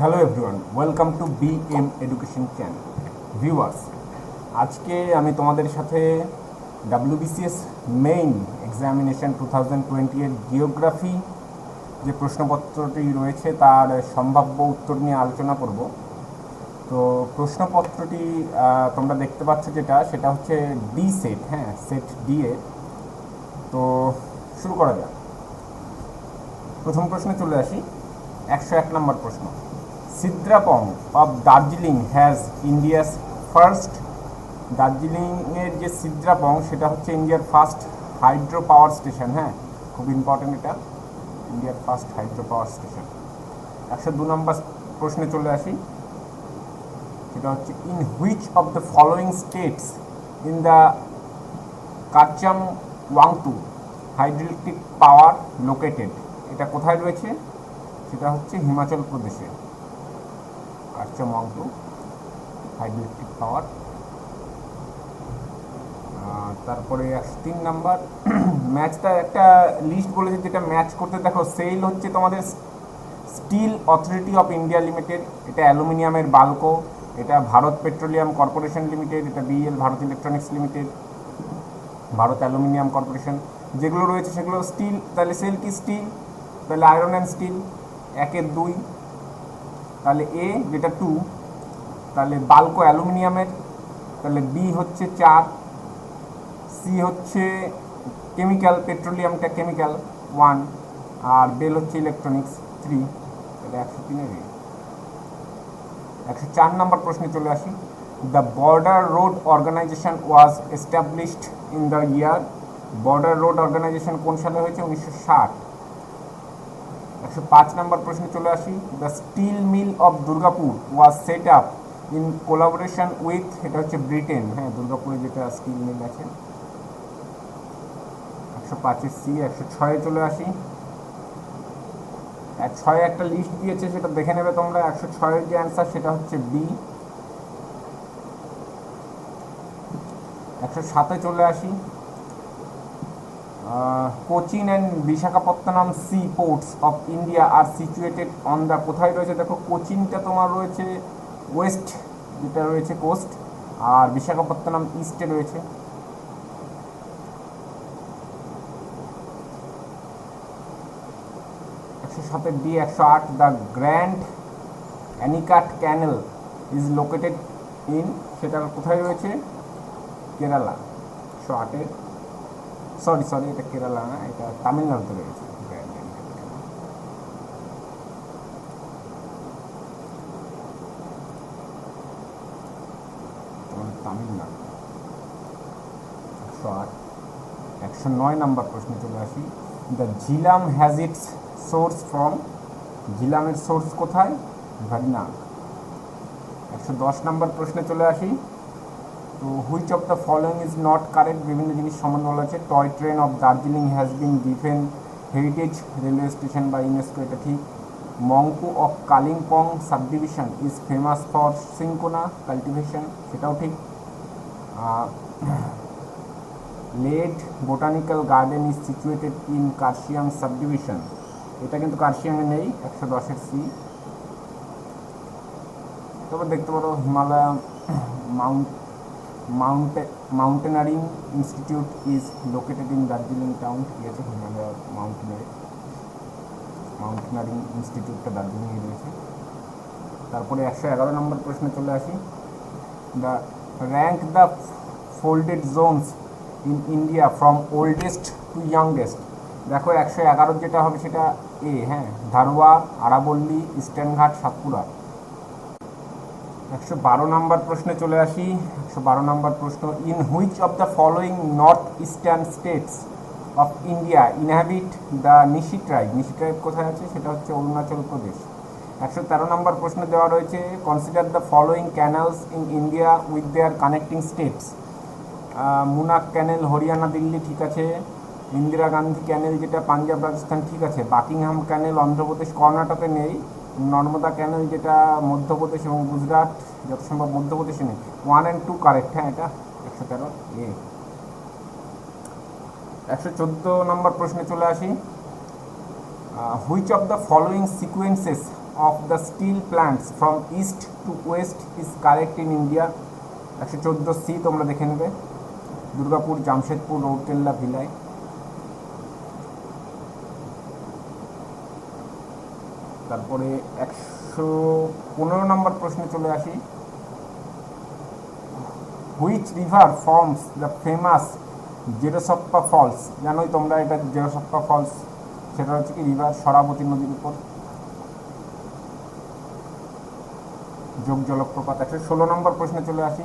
Hello everyone, welcome to BM education channel. Viewers, আজকে আমি তোমাদের সাথে ডাব্লিউবিসিএস মেইন এক্সামিনেশন 2020 এর জিওগ্রাফি যে প্রশ্নপত্রটি রয়েছে তার সম্ভাব্য উত্তর নিয়ে আলোচনা করব। তো প্রশ্নপত্রটি তোমরা দেখতে পাচ্ছ সেটা হচ্ছে D set, set D A. তো শুরু করা যাক। প্রথম প্রশ্নে চলে আসি। 101 নম্বর প্রশ্ন। Sidrapong of Darjeeling has India's first. দার্জিলিংয়ের যে সিদ্রাপং সেটা হচ্ছে ইন্ডিয়ার ফার্স্ট হাইড্রো পাওয়ার স্টেশন। খুব ইম্পর্টেন্ট এটা, ইন্ডিয়ার ফার্স্ট হাইড্রো পাওয়ার স্টেশন। 102 নম্বর প্রশ্নে চলে আসি। সেটা হচ্ছে in which of the following states in the Karcham Wangtoo hydroelectric power located. এটা কোথায় রয়েছে? সেটা হচ্ছে হিমাচল প্রদেশে, কারচাম ওয়াংটু হাইড্রোইলেকট্রিক পাওয়ার। তারপরে 103 নাম্বার, ম্যাচটা একটা লিস্ট বলেছে, যেটা ম্যাচ করতে দেখো। সেল হচ্ছে তোমাদের steel authority of India limited, এটা অ্যালুমিনিয়ামের বাল্কো। এটা ভারত পেট্রোলিয়াম কর্পোরেশন লিমিটেড, এটা BL Bharat electronics limited, Bharat aluminium corporation. যেগুলো রয়েছে সেগুলো স্টিল। তাহলে সেল কি? স্টিল। তাহলে আয়রন অ্যান্ড স্টিল 1-এর 2। তাহলে এ যেটা 2, তাহলে বাল্কো অ্যালুমিনিয়ামের, তাহলে বি হচ্ছে 4, সি হচ্ছে কেমিক্যাল, পেট্রোলিয়ামটা কেমিক্যাল 1, আর বেল হচ্ছে ইলেকট্রনিক্স 3। তাহলে 103-এর এ। 104 নম্বর প্রশ্নে চলে আসি। The border road organisation was established in the year. Border road organisation কোন সালে হয়েছে? 1960। 105 নম্বর প্রশ্নে চলে আসি। The steel mill of Durgapur was set up in collaboration with, এটা হচ্ছে ব্রিটেন। দুর্গাপুরে যেটা স্টিল মিল আছে। 105-এর সি। 106-এ চলে আসি। 106-এ একটা লিস্ট দিয়েছে, সেটা দেখে নেবে তোমরা। 106-এর যে অ্যান্সার সেটা হচ্ছে বি। 107-এ চলে আসি। Cochin and Visakhapatnam sea ports of India are situated on the, কোথায় রয়েছে দেখো। কোচিনটা তোমার রয়েছে ওয়েস্ট, যেটা রয়েছে কোস্ট, আর বিশাখাপত্তনম ইস্টে রয়েছে। 107-এর D. 108, the Grand Anicut canal is located in, সেটা কোথায় রয়েছে? কেরালা। 108-এর সরি এটা কেরালা না, এটা তামিলনাড়ুতে রয়েছে। তামিলনাড়ু। 108। 109 নম্বর প্রশ্নে চলে আসি। The Jhelum has its source from. ঝিলামের সোর্স কোথায়? ভেরিনাগ। 110 নম্বর প্রশ্নে চলে আসি। তো which of the following is not correct. বিভিন্ন জিনিস সম্বন্ধে বলা আছে। Toy train of Darjeeling has been given heritage railway station বা ইউনেস্কো, এটা ঠিক। Mongpu of Kalimpong subdivision is famous for cinchona cultivation, সেটাও ঠিক। Lloyd botanical garden is situated in Kurseong subdivision, এটা কিন্তু কার্শিয়াংয়ে নেই। 110-এর সি। তবে দেখতে পারো Himalaya mountaineering institute is located in Darjeeling town, ঠিক আছে। হিমালয় মাউন্টেনারিং ইনস্টিটিউটটা দার্জিলিংয়ে রয়েছে। তারপরে 111 নম্বর প্রশ্নে চলে আসি। The rank the folded zones in India from oldest to youngest. দেখো 111 যেটা হবে সেটা এ, ধারওয়া, আরাবল্লী, ইস্টার্ন ঘাট, সাতপুরা। 112 নম্বর প্রশ্নে চলে আসি। 112 নম্বর প্রশ্ন। In which of the following north eastern states of India inhabit the Nishi tribe. Nishi tribe কোথায় আছে? সেটা হচ্ছে অরুণাচল প্রদেশ। 113 নম্বর প্রশ্নে দেওয়া রয়েছে consider the following canals in India with their connecting states. Munak canal Haryana Delhi, ঠিক আছে। ইন্দিরা গান্ধী ক্যানেল যেটা পাঞ্জাব রাজস্থান, ঠিক আছে। বাকিংহাম ক্যানেল অন্ধ্রপ্রদেশ কর্ণাটকে নেই। নর্মদা ক্যানেল যেটা মধ্যপ্রদেশ এবং গুজরাট, যত সম্ভব মধ্যপ্রদেশে নেই। 1 and 2 কারেক্ট, এটা 113 এ। 114 নম্বর প্রশ্নে চলে আসি। Which of the following sequences of the steel plants from east to west is correct in India? 114 C তোমরা দেখে নেবে, দুর্গাপুর, জামশেদপুর, রৌরকেল্লা, ভিলাই। তারপরে 115 নম্বর প্রশ্নে চলে আসি। Which river forms the famous Gersoppa falls? জানোই তোমরা এটা জেরোসপ্পা ফলস, সেটা হচ্ছে কি রিভার সরাবতী নদীর উপর যোগ জলপ্রপাত। 116 নম্বর প্রশ্নে চলে আসি।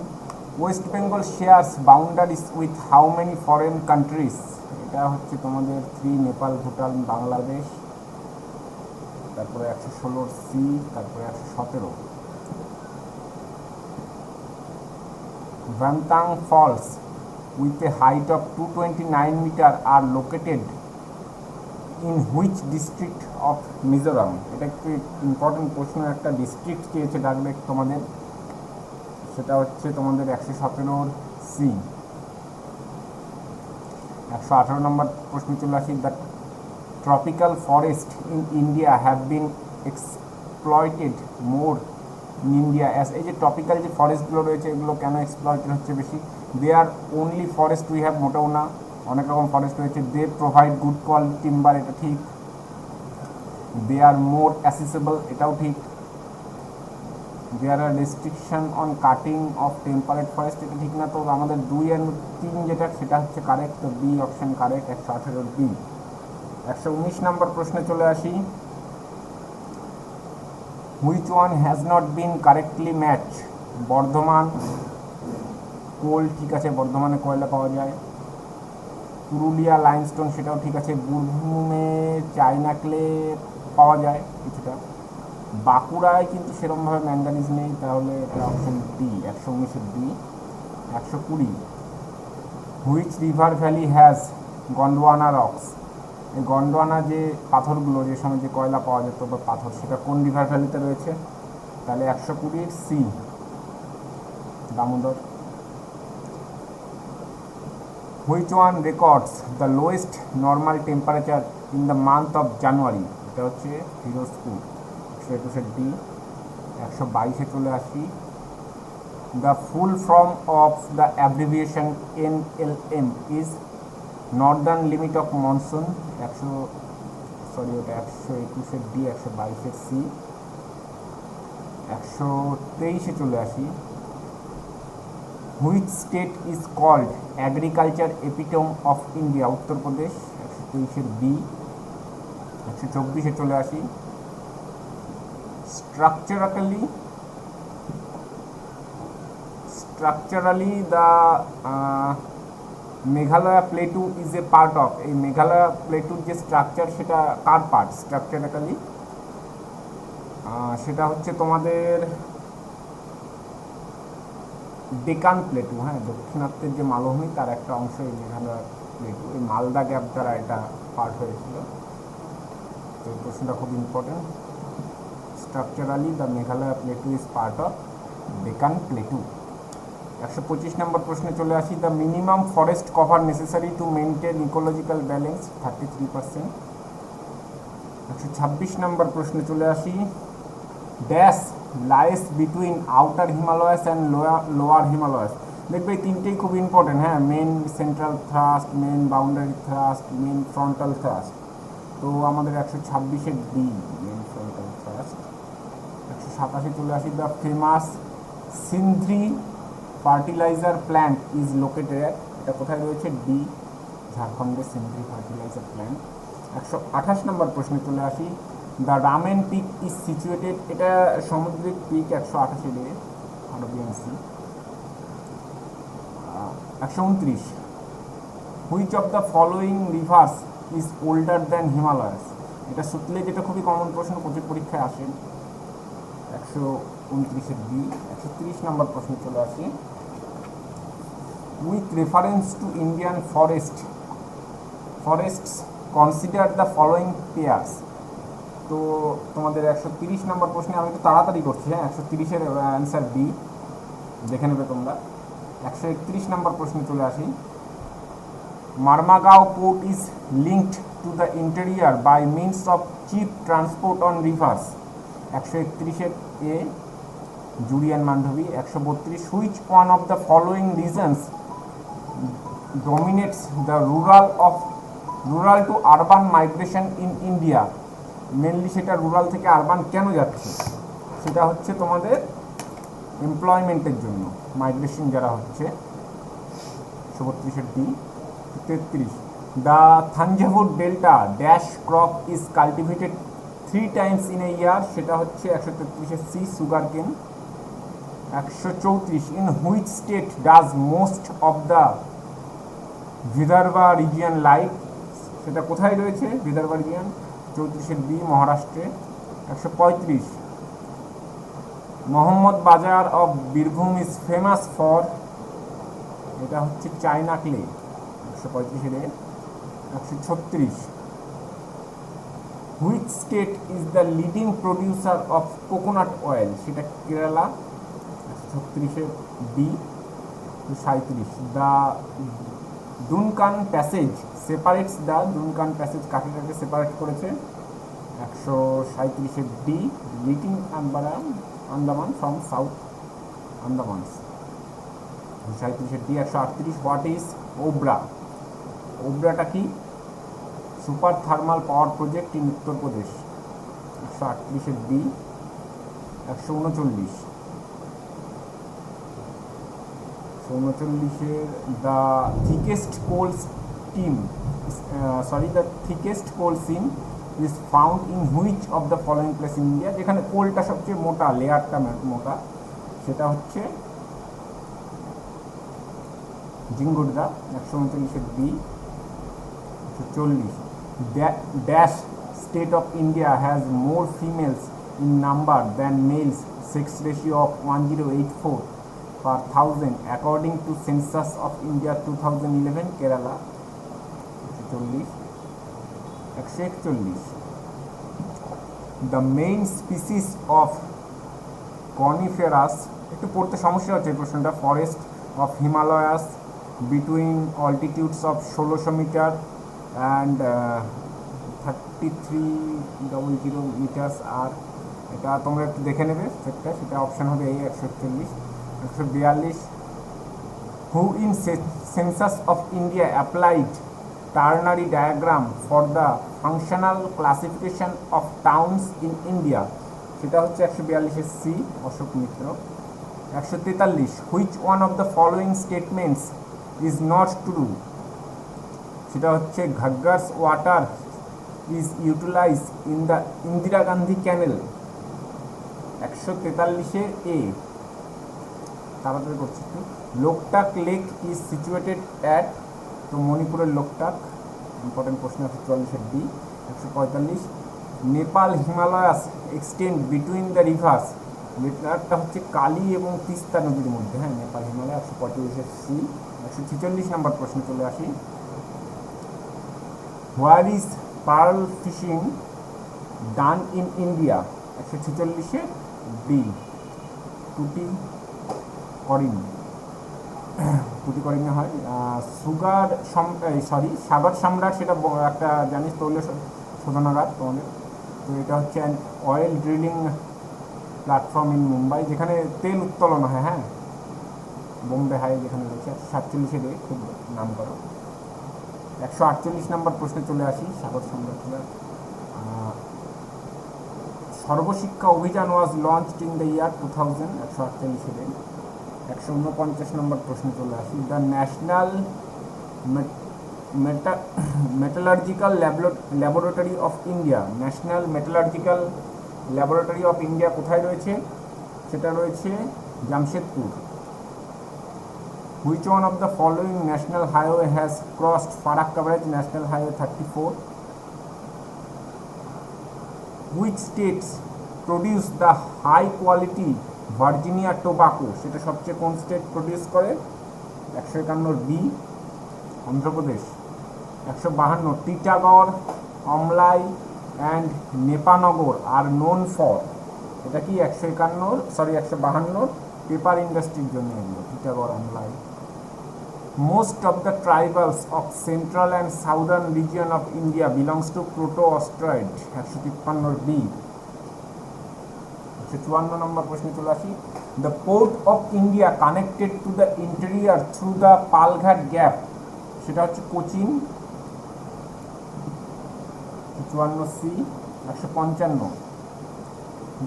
West Bengal shares boundaries with how many foreign countries? এটা হচ্ছে তোমাদের 3, নেপাল, ভুটান, বাংলাদেশ। তারপরে 116 সি, তারপরে 117। ভ্যানতাং false with a height of 229 meter are located in which district of Mizoram? এটা একটু ইম্পর্টেন্ট প্রশ্ন, একটা ডিস্ট্রিক্ট চেয়েছে ডাইরেক্ট তোমাদের, সেটা হচ্ছে তোমাদের 117 সি। 118 নম্বর প্রশ্ন চলে আসি। The tropical forest in India have been exploited more in India as, এই যে ট্রপিক্যাল যে ফরেস্টগুলো রয়েছে এগুলো কেন এক্সপ্লয়েটেড হচ্ছে বেশি? They are only forest we have, মোটেও না, অনেক রকম ফরেস্ট রয়েছে। They provide good quality timber, এটা ঠিক। দে আর মোর অ্যাসেসেবল, এটাও ঠিক। There are restriction on cutting of temperate forest, এটা ঠিক না। তো আমাদের 2 আর 3 যেটা সেটা হচ্ছে কারেক্ট, তো বি অপশন কারেক্ট, 118 বি। 119 নম্বর প্রশ্নে চলে আসি। Which one has not been correctly match? Bardhaman coal, ঠিক আছে, বর্ধমানে কয়লা পাওয়া যায়। পুরুলিয়া লাইমস্টোন, সেটাও ঠিক আছে। বীরভূমে চায়না ক্লে পাওয়া যায় কিছুটা। বাঁকুড়ায় কিন্তু সেরকমভাবে ম্যাঙ্গানিজ নেই, তাহলে এটা option D, 119 D. 120 which river valley has Gondwana rocks? এই গন্ডওয়ানা যে পাথরগুলো, যে সময় যে কয়লা পাওয়া যেত বা পাথর, সেটা কোন রিভার ভ্যালিতে রয়েছে? তাহলে 120 C, Damodar. Which one records the lowest normal temperature in the month of January? এটা হচ্ছে ফিরোজপুর, 121 ডি। 122-এ চলে আসি। The full form of the abbreviation NLM is northern limit of monsoon, 121 D. 122 C. 123-এ চলে আসি। Which state is called agriculture epitome of India? Uttar Pradesh, 123 B. 124-এ চলে আসি। Structurally the Meghalaya plateau is a part of, এই মেঘালয়া প্লেটুর যে স্ট্রাকচার সেটা কার part structurally? সেটা হচ্ছে তোমাদের ডেকান প্লেটু, হ্যাঁ, দক্ষিণাত্যের যে মালভূমি তার একটা অংশ এই মেঘালয় প্লেটু, এই মালদা গ্যাপ দ্বারা এটা পার্ট হয়েছিল। তো এই প্রশ্নটা খুব important. Structurally the Meghalaya plateau is part of Deccan plateau. 125 নম্বর প্রশ্নে চলে আসি। The minimum forest cover necessary to maintain ecological balance, 33%। 126 নম্বর প্রশ্নে চলে আসি। Dash lies between outer Himalayas and lower Himalayas? দেখবে এই তিনটেই খুব ইম্পর্টেন্ট, হ্যাঁ, main central thrust, main boundary thrust, main frontal thrust. তো আমাদের 126-এর ডি, মেন ফ্রন্টাল থ্রাস্ট। 127-এ চলে আসি। The famous সিন্ধ্রি fertiliser plant is located, এটা কোথায় রয়েছে? ডি, ঝাড়খণ্ডের সিন্ধ্রি ফার্টিলাইজার প্ল্যান্ট। 128 নম্বর প্রশ্নে চলে আসি। The Ramen peak is situated, এটা সামুদ্রিক peak, 128 the Arabian sea. 129 which of the following rivers is older than Himalayas? এটা সুতলে, যেটা খুবই কমন প্রশ্ন, প্রচুর পরীক্ষায় আসে। 129-এর বি। 130 নম্বর প্রশ্নে চলে আসি। With reference to Indian forests consider the following pairs? তো তোমাদের 130 নম্বর প্রশ্নে আমি একটু তাড়াতাড়ি করছি, হ্যাঁ, 130-এর অ্যান্সার বি, দেখে নেবে তোমরা। 131 নম্বর প্রশ্নে চলে আসি। Marmagao port is linked to the interior by means of cheap transport on rivers? 131 A Zuari and Mandovi. 132 which one of the following reasons dominates the rural to urban migration in India. Mainly সেটা rural থেকে urban কেন যাচ্ছে, সেটা হচ্ছে তোমাদের এমপ্লয়মেন্টের জন্য migration যারা হচ্ছে। 132 D. 33 the Thanjavur delta dash crop is cultivated 3 times in a year, সেটা হচ্ছে 133 C sugar cane. 134 in which state does most of the Vidarbha region lie, সেটা কোথায় রয়েছে বিদর্ভা রিজিয়ন? 34 বি মহারাষ্ট্রে। 135 Mohammad Bazar of Birbhum is famous for, এটা হচ্ছে china clay. 135 A. 136 which state is the leading producer of coconut oil, সেটা Kerala. 136 B. 37 the Duncan passage separates the, Duncan passage কাকে কাকে separate করেছে? 137 D little Andaman from south Andamans. 37 D. 138 what is Obra, ওবরাটা কি? Super thermal power project in Uttar Pradesh. 138 B. 139 the thickest coal seam the thickest coal seam is found in which of the following place in India, যেখানে কোলটা সবচেয়ে মোটা, লেয়ারটা মোটা, সেটা হচ্ছে Jhingurda. 139 B. 140 dash state of India has more females in number than males, sex ratio of 1084 per thousand according to census of India 2011, Kerala। 141 the main species of coniferous, একটু পড়তে সমস্যা হচ্ছে এই প্রশ্নটা, forest of Himalayas between altitudes of 1600 meter and 3300 meters. আর এটা তোমরা একটু দেখে নেবে সেটা, অপশান হবে এই 141। 142 who in census of India applied ternary diagram for the functional classification of towns in India, সেটা হচ্ছে 142 C Ashok Mitra. 143 which one of the following statements is not true, সেটা হচ্ছে Ghaggar's water is utilise in the Indira Gandhi canal. 143 A তাড়াতাড়ি করছি একটু। Loktak lake is situated at, তো মণিপুরের Loktak, important প্রশ্ন। 144 D. 145 Nepal Himalayas extend between the rivers, রিভারটা হচ্ছে কালী এবং তিস্তা নদীর মধ্যে, হ্যাঁ নেপাল হিমালয়। 145 সি। 146 নম্বর প্রশ্ন চলে আসি। Where is pearl fishing done in India? 146 B টুটিকরিনে হয়। সাগর সম্রাট, সেটা একটা জানিস তৈল শোধনাগার তোমাদের। তো এটা হচ্ছে oil drilling platform in Mumbai, যেখানে তেল উত্তোলন হয়, হ্যাঁ বোম্বে হাই যেখানে রয়েছে। 147 এ খুব নাম করো। 148 নম্বর প্রশ্নে চলে আসি। সাগর Samrat Sarva Shiksha Abhiyan was launched in the year 2000। 148 A. 149 number প্রশ্নে চলে আসি। The national metallurgical laboratory of India, national metallurgical laboratory of India কোথায় রয়েছে? সেটা রয়েছে Jamshedpur. Which one of the following national highway has crossed Farakka bridge? National highway 34। Which states produce the high quality Virginia tobacco, সেটা সবচেয়ে কোন state produce করে? 151 B Andhra Pradesh. 152 Titagarh, Amlai and Nepanagar are known for, এটা কি 152 পেপার ইন্ডাস্ট্রির জন্য এগুলো, Titagarh Amlai. Most of the tribals of central and southern region of India belongs to proto Australoid. 153 B. 154 নম্বর প্রশ্নে চলে আসি। The port of India connected to the interior through the Palghat gap, সেটা হচ্ছে Cochin. 54C। 155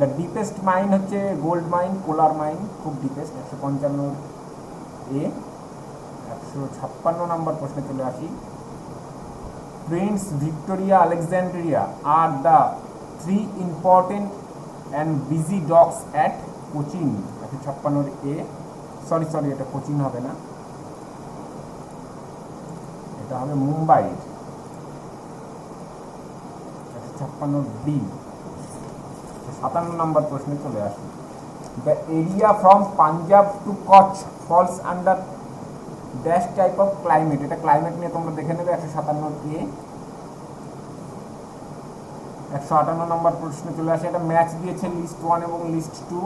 the deepest mine হচ্ছে gold mine, Kolar mine, খুব deepest. 155A। 156 নম্বর প্রশ্নে চলে আসি। Prince Victoria Alexandria are the 3 important and busy Docs at Cochin. 156A। Sorry, এটা কোচিন হবে না, এটা হবে মুম্বাই। 156B। 57 নম্বর প্রশ্নে চলে আসি। The area from Punjab to Kutch falls under dash type of climate, এটা ক্লাইমেট নিয়ে তোমরা দেখে নেবে। 157A। 158 নম্বর প্রশ্নে চলে আসে। এটা ম্যাচ দিয়েছে লিস্ট 1 এবং লিস্ট 2।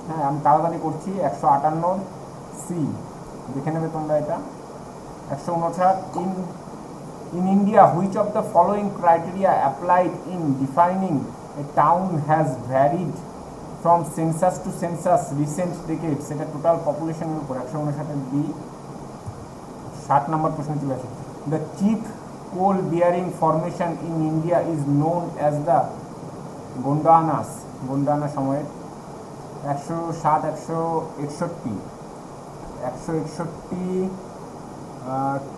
হ্যাঁ, আমি তাড়াতাড়ি করছি। 158C দেখে নেবে তোমরা এটা। 159 in India which of the following criteria applied in defining a town has varied from census to census recent decades, এটা টোটাল পপুলেশনের উপর। 159B। 60 নম্বর প্রশ্ন চলে আসে। The chief coal bearing formation in India is known as the Gondwanas, Gondwana সময়ের। 161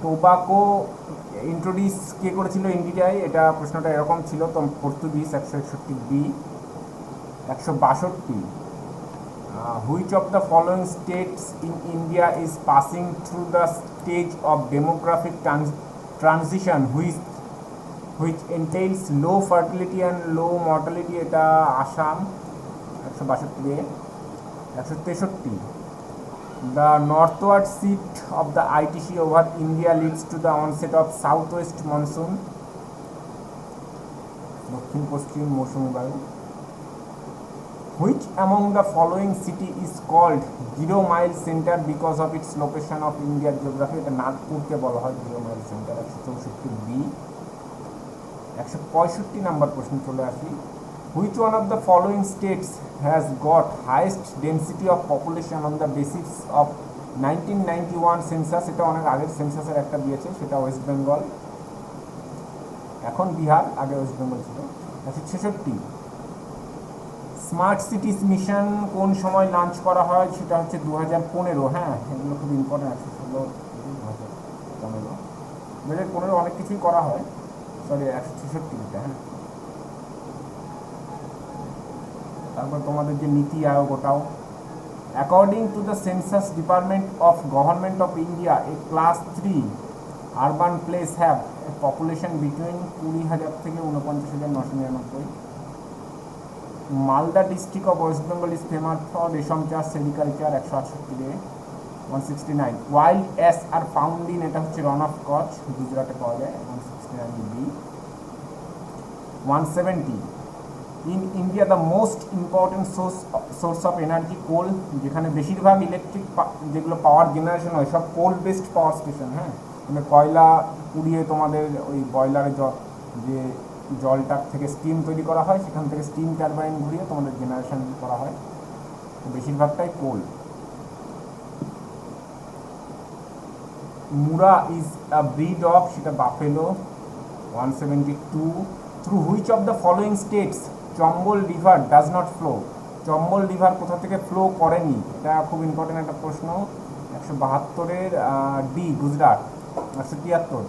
tobacco introduce কে করেছিল ইন্ডিয়ায়, এটা প্রশ্নটা এরকম ছিল তো, Portuguese. 161B। 162 which of the following states in India is passing through the stage of demographic transition which entails low fertility and low mortality, এটা Assam. 162A। 163 the northward shift of the ITC over India leads to the onset of southwest monsoon, দক্ষিণ পশ্চিম মৌসুমী বায়ু। which among the following city is called 0 mile center because of its location of India geography, এটা নাগপুরকে বলা হয় 0 mile center। 164B। 165 নম্বর প্রশ্ন চলে আসি। Which one of the following states has got highest density of population on the basis of 1991 census, এটা অনেক আগের সেন্সাসের একটা দিয়েছে, সেটা ওয়েস্ট বেঙ্গল। এখন বিহার, আগে ওয়েস্ট বেঙ্গল ছিল। 166 স্মার্ট সিটিজ মিশন কোন সময় লঞ্চ করা হয়, সেটা হচ্ছে 2015। হ্যাঁ, এগুলো খুব ইম্পর্টেন্ট। 116 2015 2015 অনেক কিছুই করা হয়। সরি, 166টা। হ্যাঁ, তারপর তোমাদের যে নীতি আয়োগ, ওটাও। According to the census department of government of India a class 3 urban place have a population between 20,000 থেকে 49,999। Malda district of West Bengal is famous for রেশম চাষ, sericulture. 168। 169 wild ass are found in, এটা হচ্ছে রন অফ কচ্ছ, গুজরাটে পাওয়া যায়। 169B। 170 in India the most important source of energy coal, যেখানে বেশিরভাগ ইলেকট্রিক যেগুলো পাওয়ার জেনারেশন হয় সব কোল বেসড পাওয়ার স্টেশন। হ্যাঁ, মানে কয়লা পুড়িয়ে তোমাদের ওই বয়লারে যে জলটা থেকে স্টিম তৈরি করা হয়, সেখান থেকে স্টিম টারবাইন ঘুরিয়ে তোমাদের জেনারেশন করা হয়, বেশিরভাগটাই কোল। Mura is a breed of, সেটা buffalo. 172 through which of the following states Chambal river does not flow, Chambal river কোথা থেকে ফ্লো করেনি, এটা খুব ইম্পর্টেন্ট একটা প্রশ্ন। 172-এর D, Gujarat. 173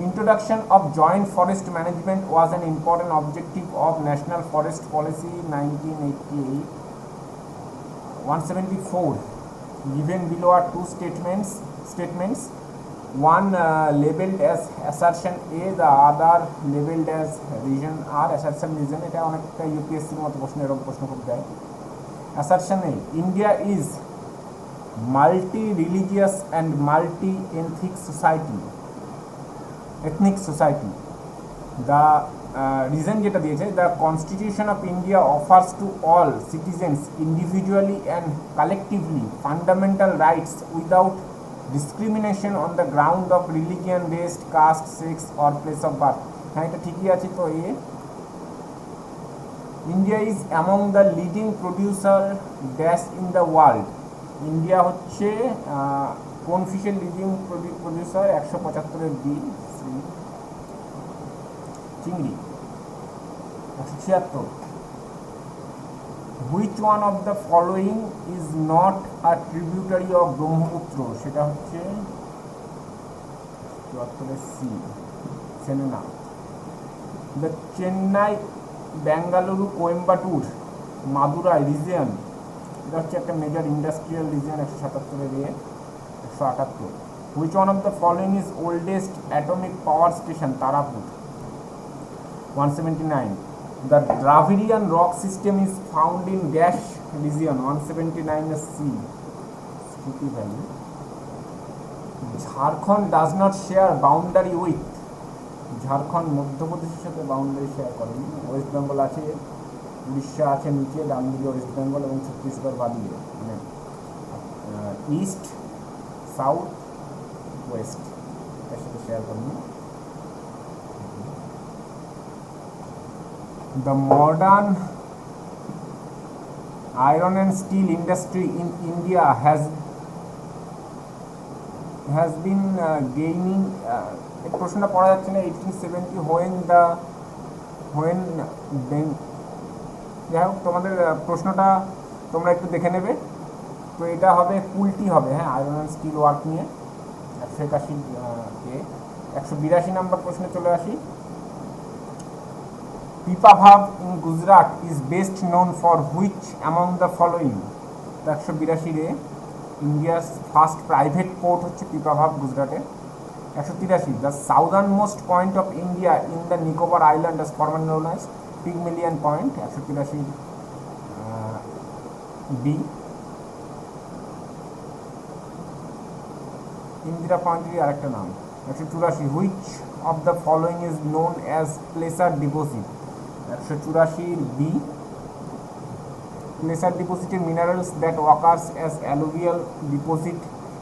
introduction of joint forest management was an important objective of national forest policy 1988. 174 given below are two statements, one labeled as assertion A, the other labeled as reason R. assertion reason, এটা অনেকটা ইউপিএসসির মতো প্রশ্ন, এরকম প্রশ্ন খুব দেয়। assertion A, India is multi-religious and multi-ethnic society. The reason যেটা দিয়েছে, the constitution of India offers to all citizens individually and collectively fundamental rights without discrimination on the ground of religion, race, caste, sex or place of birth. হ্যাঁ, এটা ঠিকই আছে। তো A India is among the leading producer dash in the world. India হচ্ছে কোন ফিশের leading producer? 175 B. চিংড়ি 176। Which one of the following is not a tributary of Brahmaputra? সেটা হচ্ছে 74 C, Chennai. The Chennai Bengaluru Coimbatore Madurai region, এটা হচ্ছে একটা major industrial region. 177 A 178। Which one of the following is oldest atomic power station? Tarapur 179। The Dravidian rock system is found in dash region? 179 C, Spiti Valley. Jharkhand does not share boundary with? Jharkhand মধ্যপ্রদেশের সাথে boundary share করেনি। West Bengal আছে, উড়িষ্যা আছে নিচে, ডান দিকে West Bengal এবং ছত্তিশগড় বাদিকে, মানে ইস্ট সাউথ ওয়েস্ট, এর সাথে শেয়ার করেনি। The modern iron and steel industry in India has been gaining এই প্রশ্নটা পড়া যাচ্ছে না। 1870 যাই হোক, তোমাদের প্রশ্নটা তোমরা একটু দেখে নেবে। তো এটা হবে কুলটি হবে, হ্যাঁ, আয়রন অ্যান্ড স্টিল ওয়ার্ক নিয়ে। 181 কে 182 নম্বর প্রশ্নে চলে আসি। Pipavav in Gujarat is best known for which among the following? 182 রে ইন্ডিয়ার ফার্স্ট প্রাইভেট পোর্ট হচ্ছে পিপাভাভ, গুজরাটে। 183 the southern most point of India in the Nicobar island as formerly known as Pygmalion point. 183 B. Indira পয়েন্টেরই আরেকটা নাম। 184 which of the following is known as placer deposit? 184 B. Placer ডিপোজিটের minerals that occurs as alluvial deposit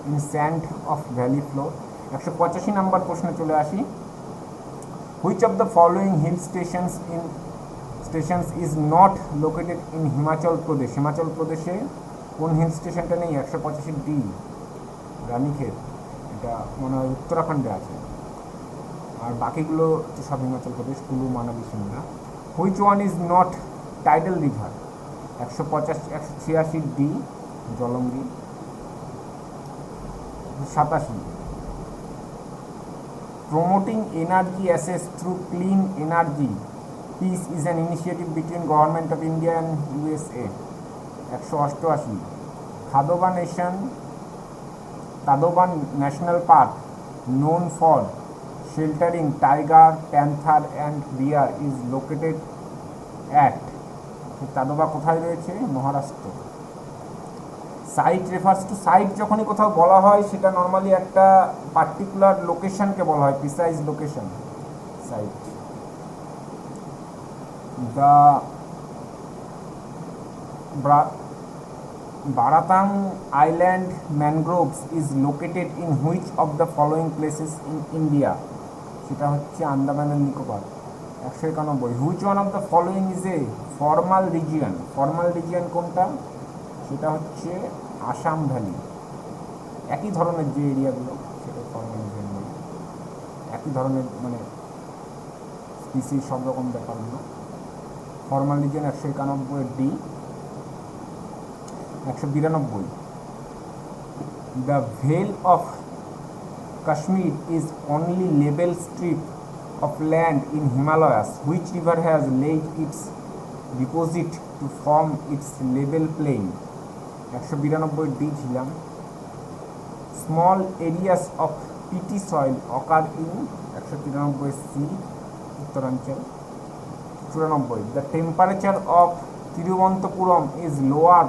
in sand of valley floor। 185 number প্রশ্নে চলে আসি। Which of the following hill stations is not located in Himachal Pradesh? Himachal প্রদেশে কোন hill স্টেশনটা নেই? 185 D, Ranikhet. এটা মনে হয় উত্তরাখণ্ডে আছে, আর বাকিগুলো সব Himachal Pradesh, Kullu, Manali, Shimla. Which one is not tidal river? 186 D, Jalangi. 87 promoting energy access through clean energy peace is an initiative between government of India and USA। 188 Tadoba National Park, known for sheltering tiger, panther and bear, is located at? Tadoba কোথায় রয়েছে? Maharashtra. Site refers to site যখনই কোথাও বলা হয় সেটা normally একটা particular লোকেশনকে বলা হয়, precise location, site. The Baratang island mangroves is located in which of the following places in India? সেটা হচ্ছে Andaman and Nicobar. 191 which one of the following is a formal region? Formal region কোনটা? সেটা হচ্ছে আসাম ভ্যালি। একই ধরনের যে এরিয়াগুলো সেটা ফর্মাল রিজিয়ন বলে, একই ধরনের মানে স্পিসিস, সব রকম ব্যাপারগুলো formal region. 191 D. 192 the vale of Kashmir is only level strip of land in Himalayas. Which river has laid its deposit to form its level plain? 192 D ছিলাম। Small areas of peaty soil occur in 193 C, Uttaranchal. 94 the temperature of Thiruvananthapuram is lower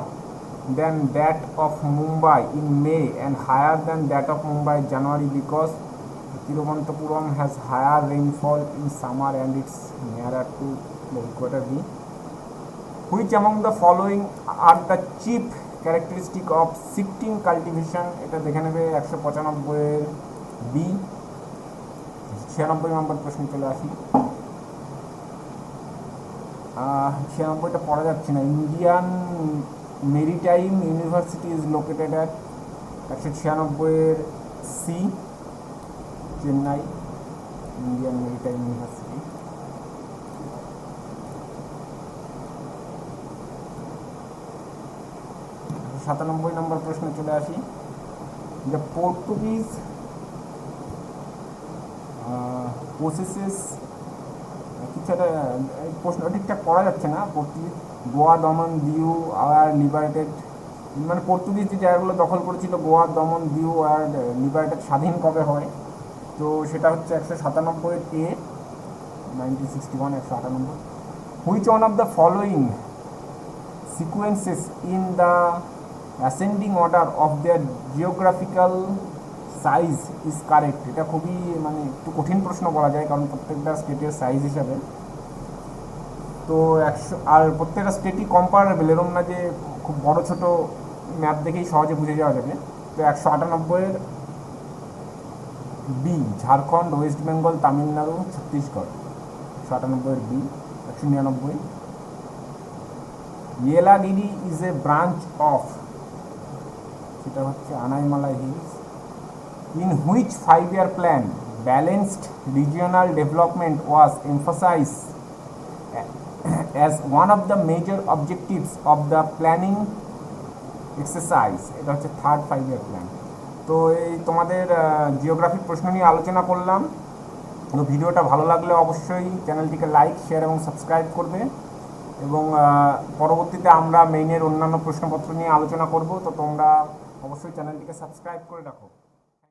than that of Mumbai in May and higher than that of Mumbai in January because Thiruvananthapuram has higher rainfall in summer and it's nearer to the equator. B. Which among the following are the chief characteristic of shifting cultivation? এটা দেখে নেবে 195 B. 96 নম্বর প্রশ্ন চলে আসি। ছিয়ানব্বইটা পড়া যাচ্ছে না। Indian maritime university is located at 196 C, Chennai. Indian maritime university. 97 নম্বর প্রশ্নে চলে আসি। দ্য পর্তুগিজ প্রসেসেস কিছু একটা প্রশ্ন ঠিকঠাক পড়া যাচ্ছে না। পর্তুগিজ গোয়া, দমন, দিউ আর লিবারেটেড, মানে পর্তুগিজ যে জায়গাগুলো দখল করেছিল গোয়া, দমন, দিউ আর লিবারেটেড স্বাধীন কবে হয়? তো সেটা হচ্ছে 197 এ, 1961, 198। Which one of the following sequences in the ascending order of their geographical size is correct? এটা খুবই মানে একটু কঠিন প্রশ্ন বলা যায়, কারণ প্রত্যেকটা স্টেটের সাইজ হিসাবে তো 100, আর প্রত্যেকটা স্টেটই কম্পারেবল, এরকম না যে খুব বড় ছোট ম্যাপ দেখেই সহজে বুঝে যাওয়া যাবে। তো 198 B, Jharkhand, West Bengal, Tamil Nadu, Chhattisgarh. 198 B. 199 Yelagiri is a branch of, সেটা হচ্ছে Anaimalai hills. In which 5-year plan balanced regional development was emphasize as one of the major objectives of the planning exercise? এটা হচ্ছে 3rd 5-year প্ল্যান। তো এই তোমাদের জিওগ্রাফিক প্রশ্ন নিয়ে আলোচনা করলাম। তো ভিডিওটা ভালো লাগলে অবশ্যই চ্যানেলটিকে লাইক, শেয়ার এবং সাবস্ক্রাইব করবে, এবং পরবর্তীতে আমরা মেইনের অন্যান্য প্রশ্নপত্র নিয়ে আলোচনা করব। তো তোমরা অবশ্যই চ্যানেলটিকে সাবস্ক্রাইব করে রাখো।